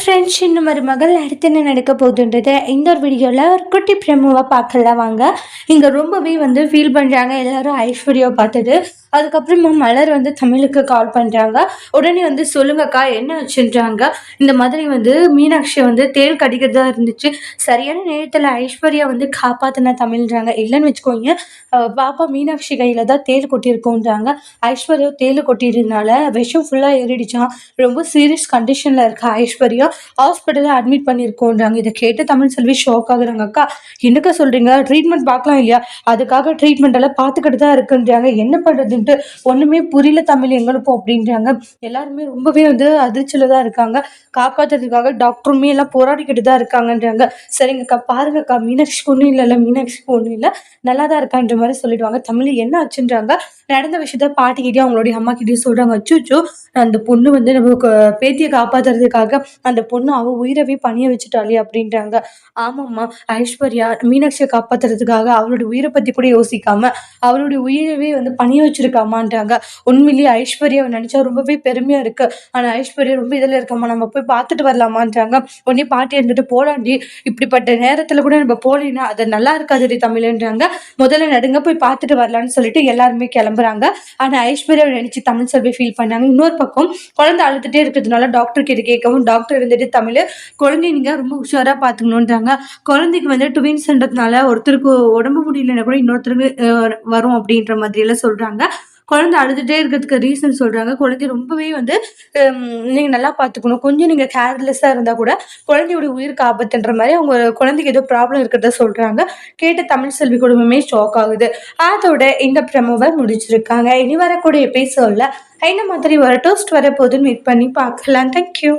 Friends, இந்த மருமகள் அடுத்து என்ன நடக்க போகுதுன்றத இந்த ஒரு வீடியோவில் ஒரு குட்டி ப்ரெமோவாக பார்க்கலாம் வாங்க. இங்கே ரொம்பவே ஃபீல் பண்ணுறாங்க எல்லாரும் ஐஸ்வர்யாவை பார்த்துட்டு. அதுக்கப்புறமா மலர் தமிழுக்கு கால் பண்ணுறாங்க. உடனே சொல்லுங்கக்கா என்ன வச்சுன்றாங்க. இந்த மாதிரி மீனாட்சி தேள் கடிக்கிறதா இருந்துச்சு. சரியான நேரத்தில் ஐஸ்வர்யா காப்பாற்றின தமிழ்ன்றாங்க. இல்லைன்னு வச்சுக்கோங்க, பாப்பா மீனாட்சி கையில் தான் தேள் கொட்டியிருக்கோன்றாங்க. ஐஸ்வர்யா தேள் கொட்டிடுறதுனால விஷம் ஃபுல்லாக ஏறிடுச்சான். ரொம்ப சீரியஸ் கண்டிஷனில் இருக்கா ஐஸ்வர்யா. ஹாஸ்பிட்டலில் அட்மிட் பண்ணியிருக்கோன்றாங்க. இதை கேட்டு தமிழ் செல்வி ஷாக் ஆகுறாங்க. அக்கா என்னக்கா சொல்கிறீங்க, ட்ரீட்மெண்ட் பார்க்கலாம் இல்லையா? அதுக்காக ட்ரீட்மெண்ட் எல்லாம் பார்த்துக்கிட்டு தான் இருக்குன்றாங்க. என்ன பண்ணுறதுன்ட்டு ஒன்றுமே புரியல தமிழ், எங்களுக்கும் அப்படின்றாங்க. எல்லாருமே ரொம்பவே அதிர்ச்சியில் தான் இருக்காங்க. காப்பாற்றுறதுக்காக டாக்டருமே எல்லாம் போராடிக்கிட்டு தான் இருக்காங்கன்றாங்க. சரிங்கக்கா பாருங்கக்கா, மீனாட்சிக்கு ஒன்றும் இல்லைல்ல, மீனாட்சிக்கு ஒன்றும் இல்லை, நல்லா தான் இருக்கான்ற மாதிரி சொல்லிடுவாங்க. தமிழ் என்ன ஆச்சுன்றாங்க. நடந்த விஷயத்த பாட்டிக்கிட்டே அவங்களுடைய அம்மா கிட்டேயும் சொல்கிறாங்க. அச்சுச்சோ, அந்த பொண்ணு நம்ம பேத்தியை காப்பாற்றுறதுக்காக அந்த பொண்ணு அவள் உயிரவே பணிய வச்சுட்டாளே அப்படின்றாங்க. ஆமாம்மா, ஐஸ்வர்யா மீனாட்சியை காப்பாற்றுறதுக்காக அவளுடைய உயிரை பற்றி கூட யோசிக்காம அவளுடைய உயிரவே பணிய வச்சிருக்காமான்றாங்க. உண்மையிலேயே ஐஸ்வர்யாவை நினச்சா ரொம்பவே பெருமையாக இருக்கு. ஆனால் ஐஸ்வர்யா ரொம்ப இதில் இருக்காமா, நம்ம போய் பார்த்துட்டு வரலாமான்றாங்க. உடனே பாட்டி இருந்துட்டு போடாண்டி, இப்படிப்பட்ட நேரத்தில் கூட நம்ம போலினா அது நல்லா இருக்காது தமிழ்ன்றாங்க. முதல்ல நடுங்க போய் பார்த்துட்டு வரலான்னு சொல்லிட்டு எல்லாருமே கிளம்புறாங்க. ஆனால் ஐஸ்வர்யாவை நினைச்சு தமிழ் செல்வி ஃபீல் பண்ணாங்க. இன்னொரு பக்கம் குழந்தை அழுதுட்டே இருக்கிறதுனால டாக்டர் கிட்ட கேட்கவும் டாக்டர் தமிழ் குழந்தைய நீங்க ரொம்ப உஷாரா பாத்துக்கணும்ன்றாங்க. குழந்தைக்கு ட்வின்ஸ்ன்றதுனால ஒருத்தருக்கு உடம்பு முடியலன்னா கூட இன்னொருத்தருக்கு வரும் அப்படின்ற மாதிரி எல்லாம் சொல்றாங்க. குழந்தை அழுதுட்டே இருக்கிறதுக்கு ரீசன் சொல்றாங்க. குழந்தை ரொம்பவே நீங்க நல்லா பார்த்துக்கணும், கொஞ்சம் நீங்க கேர்லெஸ்ஸா இருந்தா கூட குழந்தையோட உயிருக்கு ஆபத்துன்ற மாதிரி அவங்க குழந்தைக்கு ஏதோ ப்ராப்ளம் இருக்கிறத சொல்றாங்க. கேட்ட தமிழ் செல்வி குடும்பமே ஷாக் ஆகுது. அதோட இந்த ப்ரெமோவை முடிச்சிருக்காங்க. இனி வரக்கூடிய எபிசோட்ல என்ன மாதிரி ஒரு டோஸ்ட் வரப்போகுதுன்னு வெயிட் பண்ணி பார்க்கலாம். தேங்க்யூ.